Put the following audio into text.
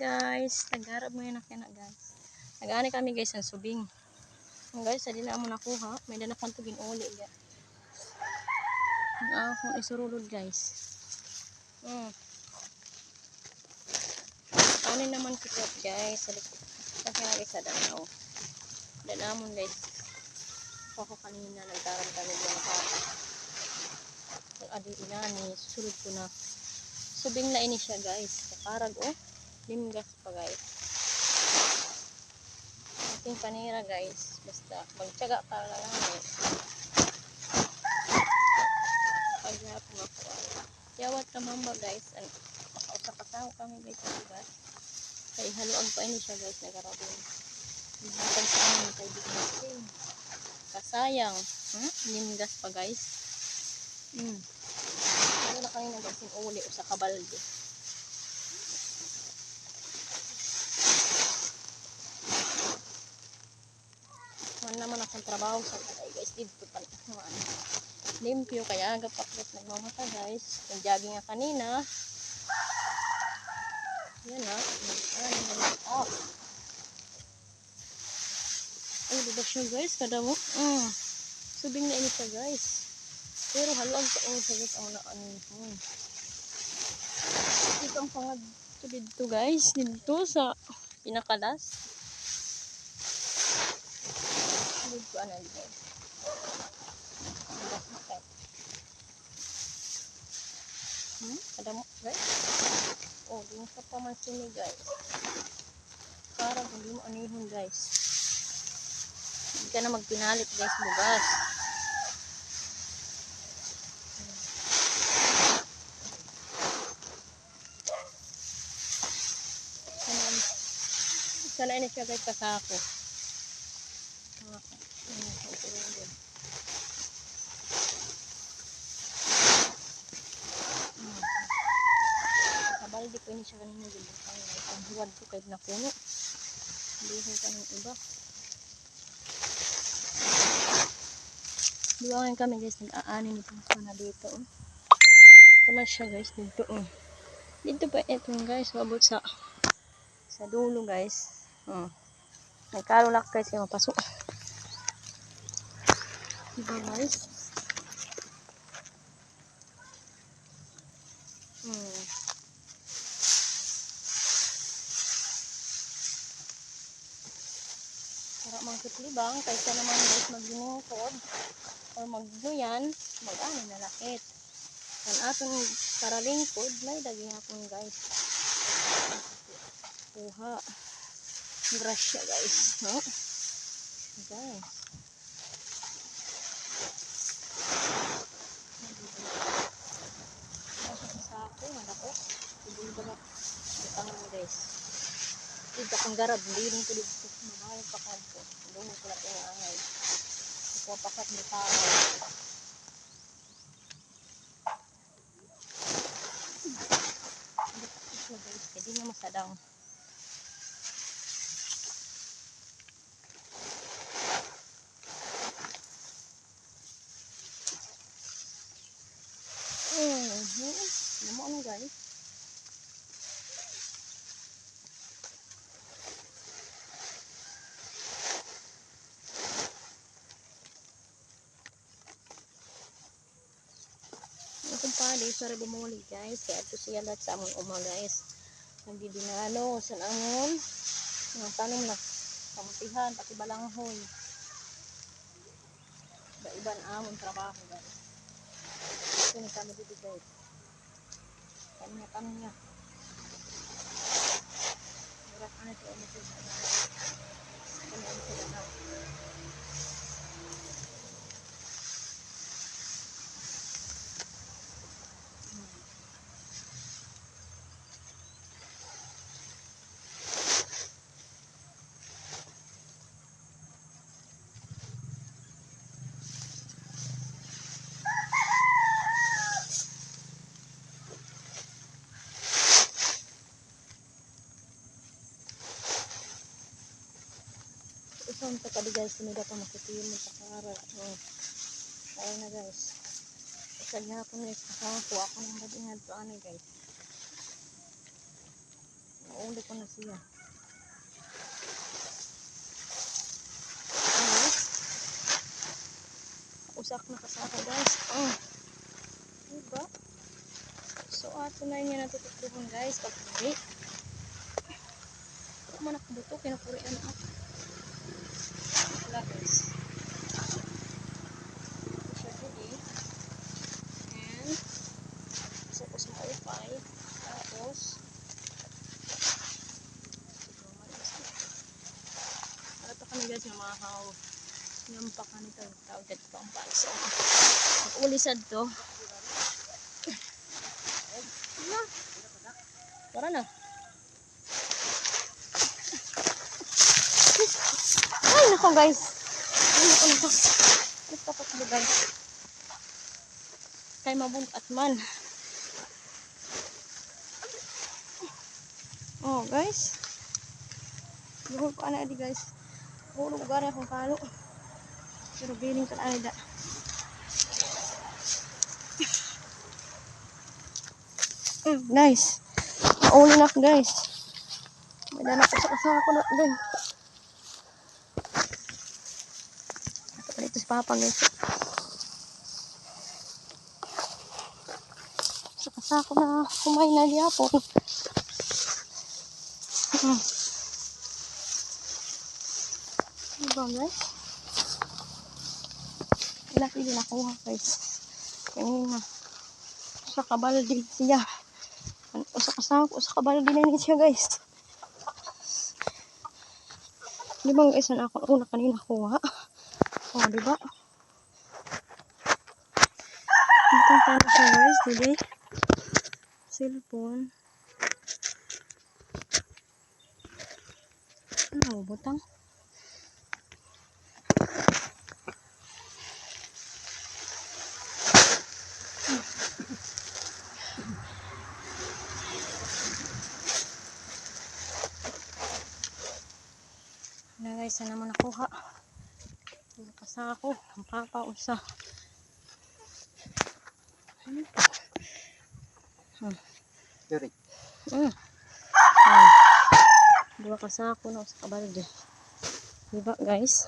guys, nagharap mo yun na guys. Nag-ani kami guys ng subing. Guys, hindi na mo nakuha. May danapan to ginuli. Akong isurulod guys. Kanin naman kikot guys. Kasi na guys sa danaw. Danamon guys. Ako kanina nagtarang kami dyan na papa. Adi inani, susulod ko na. Subing na ini siya guys. Kakarag oh. Limgas pa guys. Ating panira guys. Basta magtyaga pa lang namin. Paghap makuha. Yawat ka mamba guys. Makausap-asaw kami guys sa lugar. Kaya haluag pa ini siya guys. Nagarabon. Hintay sa amin kaibigan natin. Kasayang. Limgas pa guys. Ano na kanina guys yung uli o sa kabalde. Naman akong trabaho sa ay guys dito pa limpyo kaya aga paklit nagmamata guys nag-jogging nga kanina yan ay diba siya guys kada mo subing na init ka guys pero haluag sa inyo sa guys ang naan dito ang pangad dito guys dito sa pinakalas dito ano guys. Ada mo guys. Oh, din sa pamansini guys. Para hindi mo anihon guys. Hindi ka na magpinalit guys bugas. Sana ini siya guys kasako. Kabaldi ko ini siya kanina yung ang huwad ko kahit napuno hindi ka ng iba duwangan kami guys nag-aani nito na dito ito na siya guys dito dito pa ito guys mabot sa dulo guys nagkarulak guys yung mapasok diba guys para magkitlibang kaysa naman guys maglingkod or magnuyan mag-ano na lakit kan atong para lingkod may daging akong guys kuha grasya guys guys sa ako malako hindi ba tangan mo guys dito kang garab hindi rin ko dito mamayag pakad ko doon ko na pinangay ito pakat mo tao ito guys hindi nga masadang naman ano guys kumpade para bumuli guys kaya ito siya lahat sa amon guys nagdidinalo sa amon ng tanong na kamutihan pati balanghoy iba-iban amon trabaho guys ito na kami dito guys kanya berat ano ito ano ito isang pa guys sumida pa makutin mo sa kara kaya na guys isag nga ako guys nakakuha ako ng badingad to ano guys Mauli ko na siya. Ano? Usak na kasama guys. Oh. Diba? So ato na yun natututuhan guys. Pag-uwi. Ako man nakabuto. Kinapurian ako. Wala guys. Ito siya today. And gusto ko sa wifi. Tapos ito kami guys yung mga haw. Nyampak na nito. Tawag dito pang panso. Mag-ulisad to. Tara na. Ay, nako guys. Ay, nako nako. Ito pa ito guys. Kay mabugat man. Oh guys. Buhol pa na di guys. Buhol lugar akong kalo. Pero biling ka na da. Guys. Mauli na ako guys. May dala ko sa kasama ko na doon. Ito pa dito si Papa guys. Sa kasama ko na kumain na dihapon. Diba guys? Laki din nakuha guys. Kanina. Sa kabaldi siya. Sa kasama ko sa kabaldi na siya guys. Diba guys, na ako una kanina kuha. Oh, diba? Itong paano siya guys today. Cellphone. Ano, butang? Na guys, sana naman nakuha. Nakasa ako. Ang papa usa. Ano pa? Derek. Dua kasako na sa kabalde. Diba guys?